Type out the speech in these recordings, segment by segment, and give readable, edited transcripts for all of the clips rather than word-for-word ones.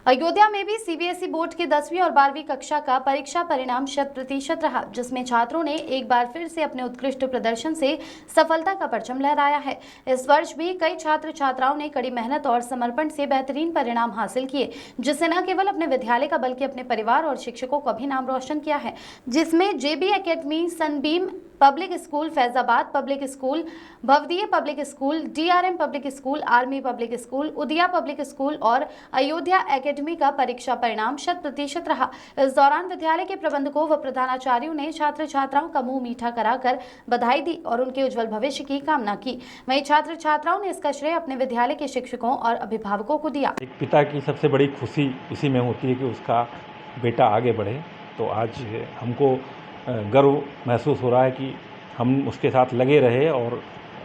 अयोध्या में भी CBSE board की 10वीं और 12वीं कक्षा का परीक्षा परिणाम 100% रहा, जिसमें छात्रों ने एक बार फिर से अपने उत्कृष्ट प्रदर्शन से सफलता का परचम लहराया है। इस वर्ष भी कई छात्र छात्राओं ने कड़ी मेहनत और समर्पण से बेहतरीन परिणाम हासिल किए, जिससे न केवल अपने विद्यालय का बल्कि अपने परिवार और शिक्षकों का भी नाम रोशन किया है। जिसमें JB academy, Sunbeam public school, Faizabad public school, Bhavdiya public school, DRM public school, army public school, Udiya public school और अयोध्या एकेडमी का परीक्षा परिणाम 100% रहा। इस दौरान विद्यालय के प्रबंधकों व प्रधानाचार्यों ने छात्र छात्राओं का मुंह मीठा कराकर बधाई दी और उनके उज्जवल भविष्य की कामना की। वहीं छात्र छात्राओं ने इसका श्रेय अपने विद्यालय के शिक्षकों और अभिभावकों को दिया। एक पिता की सबसे बड़ी खुशी इसी में होती है कि उसका बेटा आगे बढ़े। तो आज हमको गर्व महसूस हो रहा है कि हम उसके साथ लगे रहे और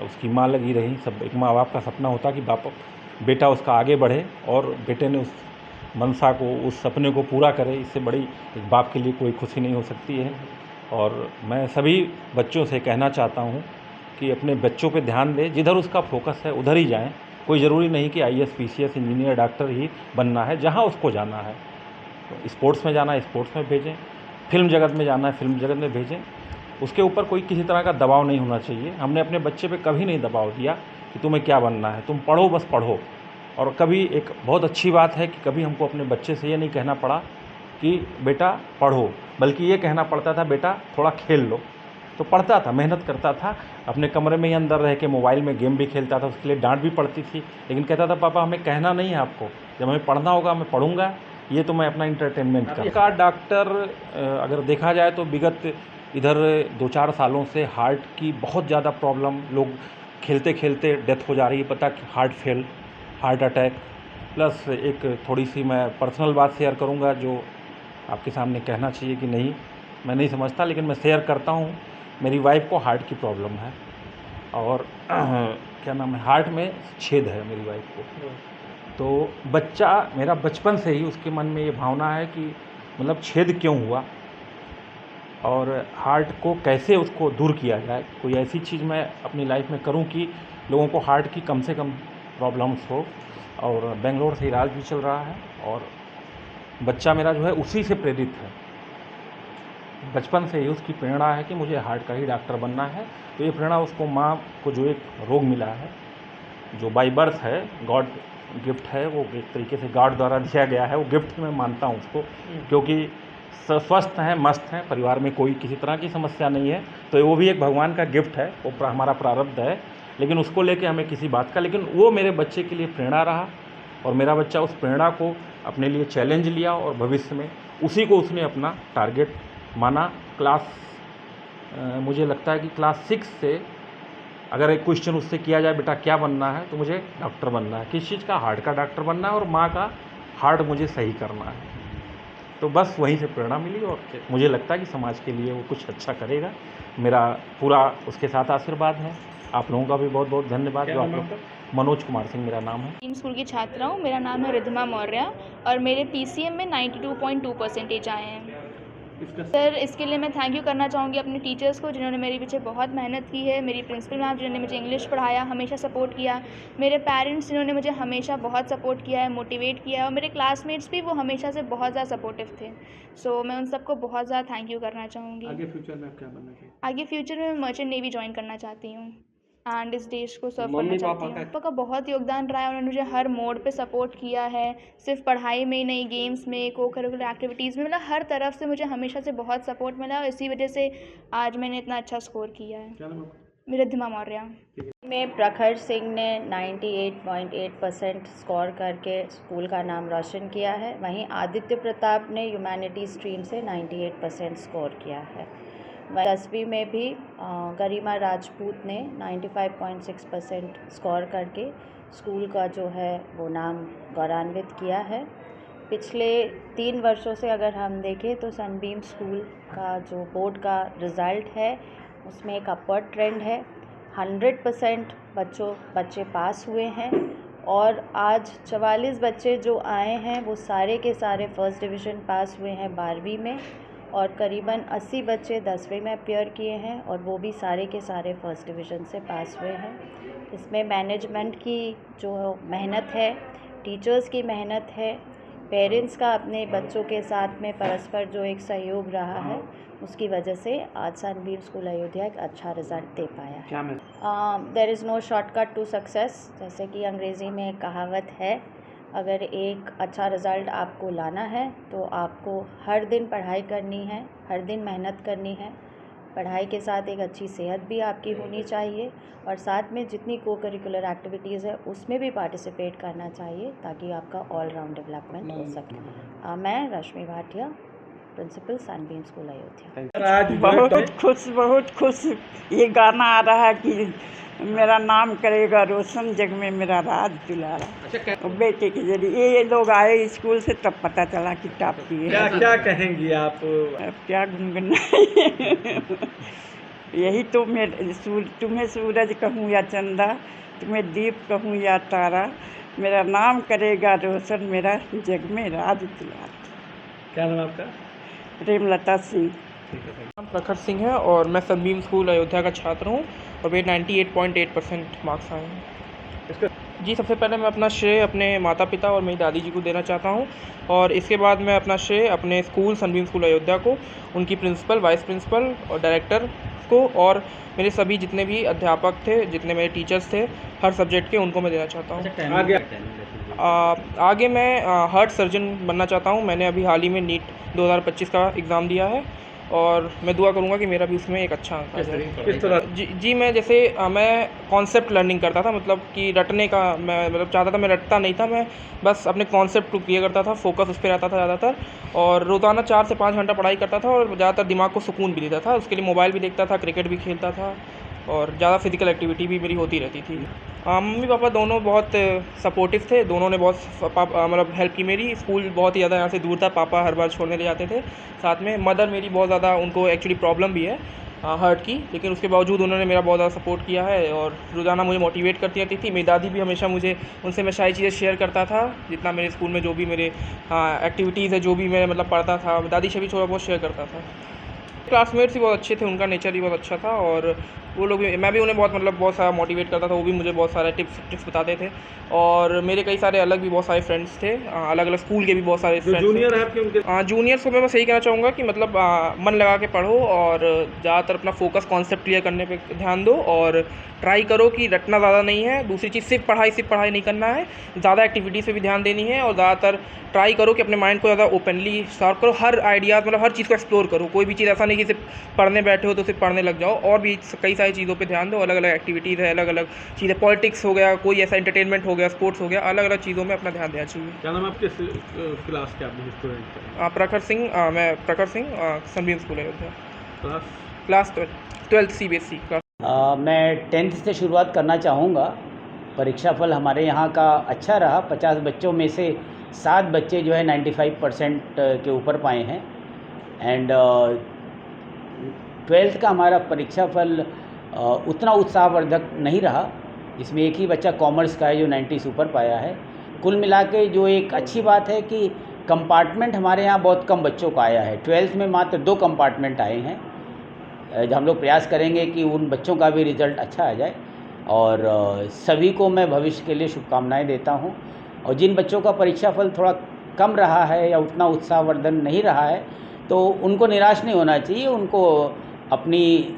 उसकी माँ लगी रही। सब एक माँ बाप का सपना होता है कि बेटा उसका आगे बढ़े और बेटे ने उस मनसा को, उस सपने को पूरा करे। इससे बड़ी एक बाप के लिए कोई खुशी नहीं हो सकती है। और मैं सभी बच्चों से कहना चाहता हूँ कि अपने बच्चों पे ध्यान दें, जिधर उसका फोकस है उधर ही जाएं। कोई ज़रूरी नहीं कि आईएएस, पीसीएस, इंजीनियर, डॉक्टर ही बनना है। जहाँ उसको जाना है, तो स्पोर्ट्स में जाना है स्पोर्ट्स में भेजें, फिल्म जगत में जाना है फिल्म जगत में भेजें। उसके ऊपर कोई किसी तरह का दबाव नहीं होना चाहिए। हमने अपने बच्चे पे कभी नहीं दबाव दिया कि तुम्हें क्या बनना है, तुम पढ़ो, बस पढ़ो। और कभी एक बहुत अच्छी बात है कि कभी हमको अपने बच्चे से ये नहीं कहना पड़ा कि बेटा पढ़ो, बल्कि ये कहना पड़ता था बेटा थोड़ा खेल लो। तो पढ़ता था, मेहनत करता था, अपने कमरे में ही अंदर रह के मोबाइल में गेम भी खेलता था। उसके लिए डांट भी पड़ती थी, लेकिन कहता था पापा हमें कहना नहीं है आपको, जब हमें पढ़ना होगा मैं पढ़ूंगा, ये तो मैं अपना इंटरटेनमेंट का डॉक्टर। अगर देखा जाए तो विगत इधर 2-4 सालों से हार्ट की बहुत ज़्यादा प्रॉब्लम, लोग खेलते खेलते डेथ हो जा रही है, पता कि हार्ट अटैक। प्लस एक थोड़ी सी मैं पर्सनल बात शेयर करूंगा जो आपके सामने कहना चाहिए कि नहीं, मैं नहीं समझता, लेकिन मैं शेयर करता हूँ। मेरी वाइफ को हार्ट की प्रॉब्लम है और क्या नाम है, हार्ट में छेद है मेरी वाइफ को। तो बच्चा मेरा बचपन से ही उसके मन में ये भावना है कि मतलब छेद क्यों हुआ और हार्ट को कैसे उसको दूर किया जाए। कोई ऐसी चीज़ मैं अपनी लाइफ में करूं कि लोगों को हार्ट की कम से कम प्रॉब्लम्स हो। और बेंगलोर से इलाज भी चल रहा है और बच्चा मेरा जो है उसी से प्रेरित है। बचपन से ही उसकी प्रेरणा है कि मुझे हार्ट का ही डॉक्टर बनना है। तो ये प्रेरणा उसको, माँ को जो एक रोग मिला है, जो बाई बर्थ है, गॉड गिफ्ट है, वो एक तरीके से गॉड द्वारा दिया गया है, वो गिफ्ट मैं मानता हूँ उसको, क्योंकि स्वस्थ हैं, मस्त हैं, परिवार में कोई किसी तरह की समस्या नहीं है। तो वो भी एक भगवान का गिफ्ट है, वो हमारा प्रारब्ध है, लेकिन उसको लेके हमें किसी बात का, लेकिन वो मेरे बच्चे के लिए प्रेरणा रहा और मेरा बच्चा उस प्रेरणा को अपने लिए चैलेंज लिया और भविष्य में उसी को उसने अपना टारगेट माना। मुझे लगता है कि क्लास 6 से अगर एक क्वेश्चन उससे किया जाए बेटा क्या बनना है, तो मुझे डॉक्टर बनना है। किस चीज़ का? हार्ट का डॉक्टर बनना है और माँ का हार्ट मुझे सही करना है। तो बस वहीं से प्रेरणा मिली और मुझे लगता है कि समाज के लिए वो कुछ अच्छा करेगा। मेरा पूरा उसके साथ आशीर्वाद है। आप लोगों का भी बहुत बहुत धन्यवाद। जो आप लोग, मनोज कुमार सिंह मेरा नाम है। टीम स्कूल की छात्रा हूँ। मेरा नाम है रिद्धिमा मौर्य और मेरे पीसीएम में 92.2% आए हैं। सर, इसके लिए मैं थैंक यू करना चाहूँगी अपने टीचर्स को, जिन्होंने मेरे पीछे बहुत मेहनत की है। मेरी प्रिंसिपल मैम, जिन्होंने मुझे इंग्लिश पढ़ाया, हमेशा सपोर्ट किया। मेरे पेरेंट्स, जिन्होंने मुझे हमेशा बहुत सपोर्ट किया है, मोटिवेट किया है। और मेरे क्लासमेट्स भी, वो हमेशा से बहुत ज़्यादा सपोर्टिव थे। सो मैं उन सबको बहुत ज़्यादा थैंक यू करना चाहूँगी। आगे फ्यूचर में आप क्या बनना चाहिए? आगे फ्यूचर में मैं मर्चेंट नेवी ज्वाइन करना चाहती हूँ एंड इस देश को सर्व करना चाहती हूँ। पापा का बहुत योगदान रहा है, उन्होंने मुझे हर मोड़ पे सपोर्ट किया है, सिर्फ पढ़ाई में ही नहीं, गेम्स में, को करिकुलर एक्टिविटीज़ में, मतलब हर तरफ से मुझे हमेशा से बहुत सपोर्ट मिला और इसी वजह से आज मैंने इतना अच्छा स्कोर किया है। क्या नाम? रिद्धिमा मौर्य। में प्रखर सिंह ने 98.8% स्कोर करके स्कूल का नाम रोशन किया है। वहीं आदित्य प्रताप ने ह्यूमैनिटीज़ स्ट्रीम से 98% स्कोर किया है। 10वीं में भी गरिमा राजपूत ने 95.6% स्कोर करके स्कूल का जो है वो नाम गौरवान्वित किया है। पिछले 3 वर्षों से अगर हम देखें तो सनबीम स्कूल का जो बोर्ड का रिज़ल्ट है उसमें एक अपवर्ड ट्रेंड है। 100% बच्चे पास हुए हैं और आज 44 बच्चे जो आए हैं वो सारे के सारे फर्स्ट डिवीज़न पास हुए हैं 12वीं में, और करीबन 80 बच्चे 10वीं में अपीयर किए हैं और वो भी सारे के सारे फर्स्ट डिवीज़न से पास हुए हैं। इसमें मैनेजमेंट की जो मेहनत है, टीचर्स की मेहनत है, पेरेंट्स का अपने बच्चों के साथ में परस्पर जो एक सहयोग रहा है, उसकी वजह से आज सनबीम स्कूल अयोध्या एक अच्छा रिज़ल्ट दे पाया है। There is no shortcut to success, जैसे कि अंग्रेज़ी में एक कहावत है, अगर एक अच्छा रिज़ल्ट आपको लाना है तो आपको हर दिन पढ़ाई करनी है, हर दिन मेहनत करनी है। पढ़ाई के साथ एक अच्छी सेहत भी आपकी होनी चाहिए और साथ में जितनी को करिकुलर एक्टिविटीज़ है उसमें भी पार्टिसिपेट करना चाहिए ताकि आपका ऑल राउंड डेवलपमेंट हो सके। मैं Rashmi Bhatia, principal Sunbeam school Ayodhya. बहुत खुश ये गाना आ रहा है कि मेरा नाम करेगा रोशन, जग में मेरा राज दुलारा। और बेटे के जरिए ये लोग आए स्कूल से तब पता चला कि टॉप किए। क्या कहेंगी आप? अब क्या गुनगुना यही तो तुम्हें सूरज कहूँ या चंदा, तुम्हें दीप कहूँ या तारा, मेरा नाम करेगा रोशन, मेरा जग में राज दुलारा। क्या नाम आपका? प्रेमलता सिंह। नाम प्रखर सिंह है और मैं सनबीम स्कूल अयोध्या का छात्र हूँ और मेरे 98.8% मार्क्स आए हैं। जी, सबसे पहले मैं अपना श्रेय अपने माता पिता और मेरी दादी जी को देना चाहता हूँ और इसके बाद मैं अपना श्रेय अपने स्कूल सनबीम स्कूल अयोध्या को, उनकी प्रिंसिपल, वाइस प्रिंसिपल और डायरेक्टर को और मेरे सभी जितने भी अध्यापक थे, जितने मेरे टीचर्स थे हर सब्जेक्ट के, उनको मैं देना चाहता हूँ। आगे मैं हार्ट सर्जन बनना चाहता हूँ। मैंने अभी हाल ही में नीट 2025 का एग्ज़ाम दिया है और मैं दुआ करूँगा कि मेरा भी उसमें एक अच्छा अंक आ जाए। किस तरह? जी मैं जैसे मैं कॉन्सेप्ट लर्निंग करता था, मतलब कि रटने का मैं मतलब चाहता था, मैं रटता नहीं था, मैं बस अपने कॉन्सेप्ट को क्लियर करता था, फोकस उस पर रहता था ज़्यादातर और रोज़ाना 4 से 5 घंटा पढ़ाई करता था और ज़्यादातर दिमाग को सुकून भी देता था। उसके लिए मोबाइल भी देखता था, क्रिकेट भी खेलता था और ज़्यादा फिजिकल एक्टिविटी भी मेरी होती रहती थी। मम्मी पापा दोनों बहुत सपोर्टिव थे, दोनों ने बहुत मतलब हेल्प की मेरी। स्कूल बहुत ही ज़्यादा यहाँ से दूर था, पापा हर बार छोड़ने ले जाते थे साथ में। मदर मेरी बहुत ज़्यादा, उनको एक्चुअली प्रॉब्लम भी है हार्ट की, लेकिन उसके बावजूद उन्होंने मेरा बहुत ज़्यादा सपोर्ट किया है और रोज़ाना मुझे मोटिवेट करती रहती थी। मेरी दादी भी हमेशा मुझे, उनसे मैं सारी चीज़ें शेयर करता था, जितना मेरे स्कूल में जो भी मेरे एक्टिविटीज़ है, जो भी मैं मतलब पढ़ता था, दादी से भी थोड़ा बहुत शेयर करता था। क्लासमेट्स भी बहुत अच्छे थे, उनका नेचर भी बहुत अच्छा था और वो लोग भी, मैं भी उन्हें बहुत सारा मोटिवेट करता था, वो भी मुझे बहुत सारे टिप्स बताते थे और मेरे कई सारे अलग भी बहुत सारे फ्रेंड्स थे, अलग अलग स्कूल के भी बहुत सारे फ्रेंड्स। जूनियर है आपके? उनके जूनियर्स को मैं बस यही कहना चाहूँगा कि मतलब मन लगा के पढ़ो और ज़्यादातर अपना फोकस कॉन्सेप्ट क्लियर करने पे ध्यान दो और ट्राई करो कि रटना ज़्यादा नहीं है। दूसरी चीज़ सिर्फ पढ़ाई नहीं करना है, ज़्यादा एक्टिविटीज़ पे भी ध्यान देनी है और ज़्यादातर ट्राई करो कि अपने माइंड को ज़्यादा ओपनली शार्प करो, हर आइडियाज़ मतलब हर चीज़ को एक्सप्लोर करो। कोई भी चीज़ ऐसा नहीं कि सिर्फ पढ़ने बैठे हो तो सिर्फ पढ़ने लग जाओ, और भी कई सारी चीज़ों पे ध्यान दो। अलग अलग एक्टिविटीज़ है, अलग अलग चीज़ें, पॉलिटिक्स हो गया, कोई ऐसा एंटरटेनमेंट हो गया, स्पोर्ट्स हो गया, अलग अलग चीज़ों में अपना ध्यान देना चाहिए। क्या नाम आपके क्लास के आपने स्टूडेंट? प्रखर सिंह, मैं प्रखर Singh, Sunbeam school Ayodhya, class 12th CBSE class. मैं 10th से शुरुआत करना चाहूँगा। परीक्षाफल हमारे यहाँ का अच्छा रहा। 50 बच्चों में से 7 बच्चे जो है 95% के ऊपर पाए हैं एंड 12th का हमारा परीक्षाफल उतना उत्साहवर्धक नहीं रहा। इसमें एक ही बच्चा कॉमर्स का है जो 90 से ऊपर पाया है। कुल मिला के जो एक अच्छी बात है कि कंपार्टमेंट हमारे यहाँ बहुत कम बच्चों का आया है। 12th में मात्र 2 कंपार्टमेंट आए हैं। हम लोग प्रयास करेंगे कि उन बच्चों का भी रिज़ल्ट अच्छा आ जाए और सभी को मैं भविष्य के लिए शुभकामनाएं देता हूं। और जिन बच्चों का परीक्षाफल थोड़ा कम रहा है या उतना उत्साहवर्धन नहीं रहा है तो उनको निराश नहीं होना चाहिए, उनको अपनी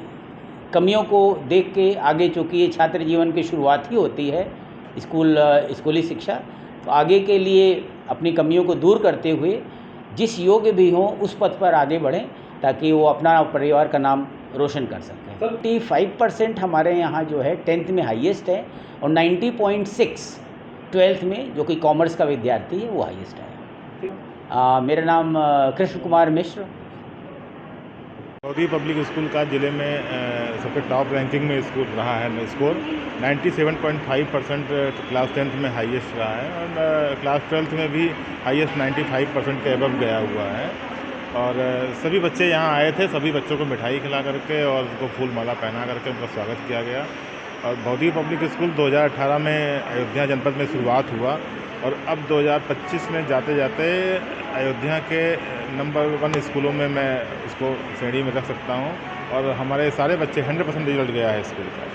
कमियों को देख के आगे, चूँकि ये छात्र जीवन की शुरुआत ही होती है स्कूली शिक्षा, तो आगे के लिए अपनी कमियों को दूर करते हुए जिस योग्य भी हों उस पथ पर आगे बढ़ें ताकि वो अपना परिवार का नाम रोशन कर सकें। 45% हमारे यहाँ जो है 10th में हाईएस्ट है और 90.6 12th में, जो कि कॉमर्स का विद्यार्थी है, वो हाईएस्ट है। मेरा नाम कृष्ण कुमार मिश्र। चौधरी पब्लिक स्कूल का ज़िले में सबसे टॉप रैंकिंग में स्कूल रहा है। स्कोर 97.5% क्लास 10th में हाईएस्ट रहा है और क्लास 12th में भी हाईएस्ट 95% के एबव गया हुआ है। और सभी बच्चे यहाँ आए थे, सभी बच्चों को मिठाई खिला करके और उनको फूल माला पहना करके उनका स्वागत किया गया। और चौधरी पब्लिक स्कूल 2018 में अयोध्या जनपद में शुरुआत हुआ और अब 2025 में जाते जाते अयोध्या के नंबर 1 स्कूलों में मैं उसको श्रेणी में रख सकता हूँ और हमारे सारे बच्चे 100% रिजल्ट गया है स्कूल का।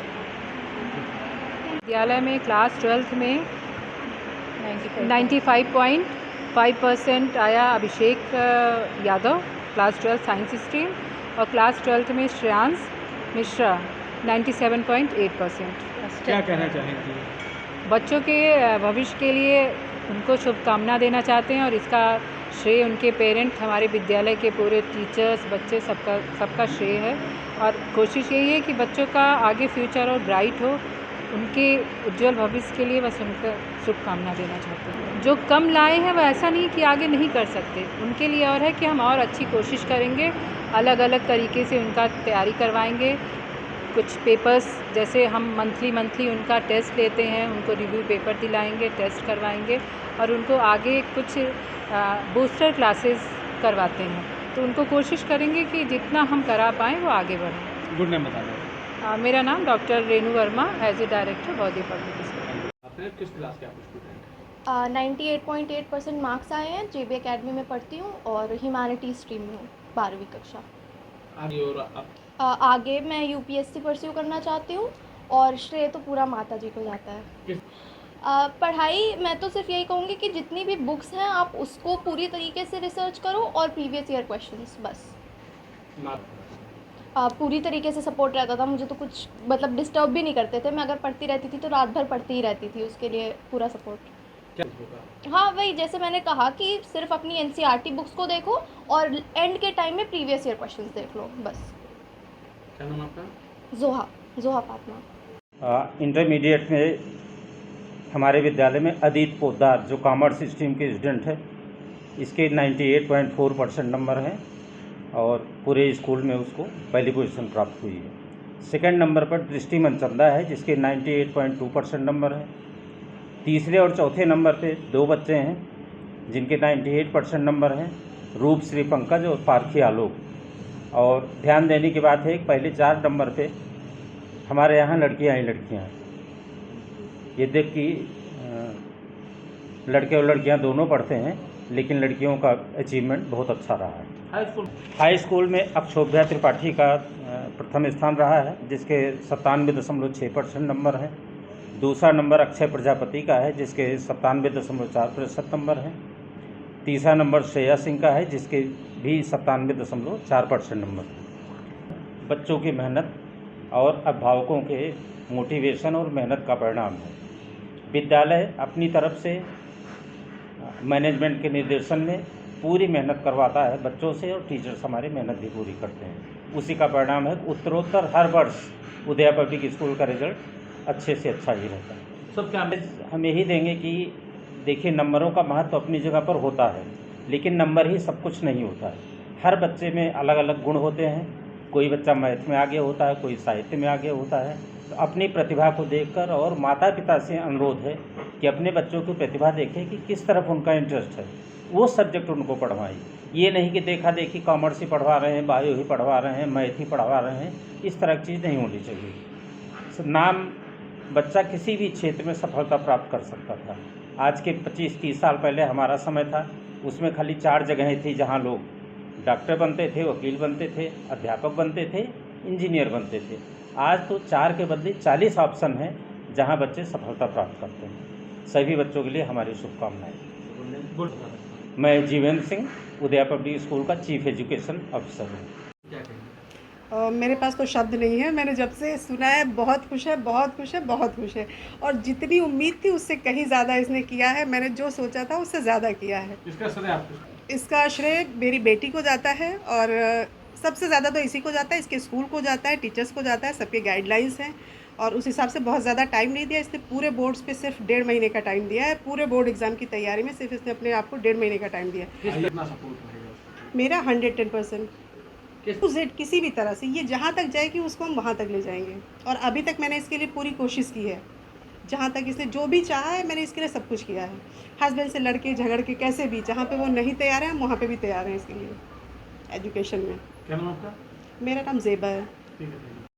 विद्यालय में क्लास 12th में 95 5% आया Abhishek Yadav class 12 science stream, और क्लास 12 में श्रेयांश मिश्रा 97.8%। क्या कहना चाहेंगी? बच्चों के भविष्य के लिए उनको शुभकामना देना चाहते हैं, और इसका श्रेय उनके पेरेंट, हमारे विद्यालय के पूरे टीचर्स, बच्चे सबका श्रेय है। और कोशिश यही है कि बच्चों का आगे फ्यूचर और ब्राइट हो, उनके उज्जवल भविष्य के लिए बस उनका शुभकामना देना चाहते हैं। जो कम लाए हैं वो ऐसा नहीं कि आगे नहीं कर सकते, उनके लिए और है कि हम और अच्छी कोशिश करेंगे, अलग अलग तरीके से उनका तैयारी करवाएंगे। कुछ पेपर्स जैसे हम मंथली उनका टेस्ट लेते हैं, उनको रिव्यू पेपर दिलाएंगे, टेस्ट करवाएंगे, और उनको आगे कुछ बूस्टर क्लासेस करवाते हैं। तो उनको कोशिश करेंगे कि जितना हम करा पाएँ वो आगे बढ़ें। गुड नेम बता दें। मेरा नाम doctor Renu Verma, as a director Bauddhi public school. आपने किस क्लास के आप स्टूडेंट? 98.8% मार्क्स आए हैं। JB एकेडमी में पढ़ती हूँ और ह्यूमैनिटी स्ट्रीम में हूँ, 12वीं कक्षा। आगे और आप? आगे मैं UPSC परस्यू करना चाहती हूँ, और श्रेय तो पूरा माता जी को जाता है। पढ़ाई मैं तो सिर्फ यही कहूँगी कि जितनी भी बुक्स हैं आप उसको पूरी तरीके से रिसर्च करो, और प्रीवियस ईयर क्वेश्चंस बस। पूरी तरीके से सपोर्ट रहता था, मुझे तो कुछ मतलब डिस्टर्ब भी नहीं करते थे। मैं अगर पढ़ती रहती थी तो रात भर पढ़ती ही रहती थी, उसके लिए पूरा सपोर्ट। हाँ, वही जैसे मैंने कहा कि सिर्फ अपनी NCERT बुक्स को देखो, और एंड के टाइम में प्रीवियस ईयर क्वेश्चंस देख लो बस। क्या नाम आपका? जोहा फातिमा। इंटरमीडिएट में हमारे विद्यालय में अदित पोद्दार, जो कॉमर्स स्ट्रीम के स्टूडेंट है, इसके 98.4% नंबर हैं, और पूरे स्कूल में उसको पहली पोजीशन प्राप्त हुई है। सेकंड नंबर पर दृष्टि मनचंदा है, जिसके 98.2% नंबर है। तीसरे और चौथे नंबर पे दो बच्चे हैं जिनके 98% नंबर हैं, रूप श्री पंकज और पार्थी आलोक। और ध्यान देने की बात है कि पहले 4 नंबर पे हमारे यहाँ लड़कियाँ ही लड़कियाँ हैं। ये देख कि लड़के और लड़कियाँ दोनों पढ़ते हैं, लेकिन लड़कियों का अचीवमेंट बहुत अच्छा रहा है। हाई स्कूल में अक्षोभ्या त्रिपाठी का प्रथम स्थान रहा है, जिसके 97.6% नंबर हैं। दूसरा नंबर अक्षय प्रजापति का है, जिसके 97.4% नंबर हैं। तीसरा नंबर श्रेया सिंह का है, जिसके भी 97.4% नंबर हैं। बच्चों की मेहनत और अभिभावकों के मोटिवेशन और मेहनत का परिणाम है। विद्यालय अपनी तरफ से मैनेजमेंट के निर्देशन में पूरी मेहनत करवाता है बच्चों से, और टीचर्स हमारे मेहनत भी पूरी करते हैं। उसी का परिणाम है उत्तरोत्तर हर वर्ष उदया पब्लिक स्कूल का रिजल्ट अच्छे से अच्छा ही रहता है। सब क्या हम यही देंगे कि देखिए, नंबरों का महत्व अपनी जगह पर होता है, लेकिन नंबर ही सब कुछ नहीं होता है। हर बच्चे में अलग अलग गुण होते हैं। कोई बच्चा मैथ में आगे होता है, कोई साहित्य में आगे होता है। तो अपनी प्रतिभा को देखकर, और माता पिता से अनुरोध है कि अपने बच्चों की प्रतिभा देखें कि किस तरफ उनका इंटरेस्ट है, वो सब्जेक्ट उनको पढ़वाएं। ये नहीं कि देखा देखी कॉमर्स ही पढ़वा रहे हैं, बायो ही पढ़वा रहे हैं, मैथ ही पढ़वा रहे हैं, इस तरह की चीज़ नहीं होनी चाहिए। नाम बच्चा किसी भी क्षेत्र में सफलता प्राप्त कर सकता था। आज के 25-30 साल पहले हमारा समय था, उसमें खाली 4 जगहें थी जहाँ लोग डॉक्टर बनते थे, वकील बनते थे, अध्यापक बनते थे, इंजीनियर बनते थे। आज तो 4 के बदले 40 ऑप्शन हैं जहाँ बच्चे सफलता प्राप्त करते हैं। सभी बच्चों के लिए हमारी शुभकामनाएं। मैं जीवेंद्र सिंह, उदया पब्लिक स्कूल का चीफ एजुकेशन ऑफिसर हूँ। मेरे पास तो शब्द नहीं है। मैंने जब से सुना है बहुत खुश है, बहुत खुश है, बहुत खुश है, और जितनी उम्मीद थी उससे कहीं ज़्यादा इसने किया है। मैंने जो सोचा था उससे ज़्यादा किया है। इसका श्रेय मेरी बेटी को जाता है, और सबसे ज़्यादा तो इसी को जाता है, इसके स्कूल को जाता है, टीचर्स को जाता है, सबके गाइडलाइंस हैं, और उस हिसाब से बहुत ज़्यादा टाइम नहीं दिया। इसने पूरे बोर्ड्स पे सिर्फ 1.5 महीने का टाइम दिया है। पूरे बोर्ड एग्ज़ाम की तैयारी में सिर्फ इसने अपने आप को 1.5 महीने का टाइम दिया है। मेरा 110% टू जेड किसी भी तरह से ये जहाँ तक जाएगी उसको हम वहाँ तक ले जाएंगे, और अभी तक मैंने इसके लिए पूरी कोशिश की है। जहाँ तक इसने जो भी चाहा है मैंने इसके लिए सब कुछ किया है। हस्बैंड से लड़के झगड़ के कैसे भी, जहाँ पे वो नहीं तैयार हैं हम वहाँ पे भी तैयार हैं इसके लिए एजुकेशन में। क्या नाम आपका? मेरा नाम ज़ेबा है। ठीक है।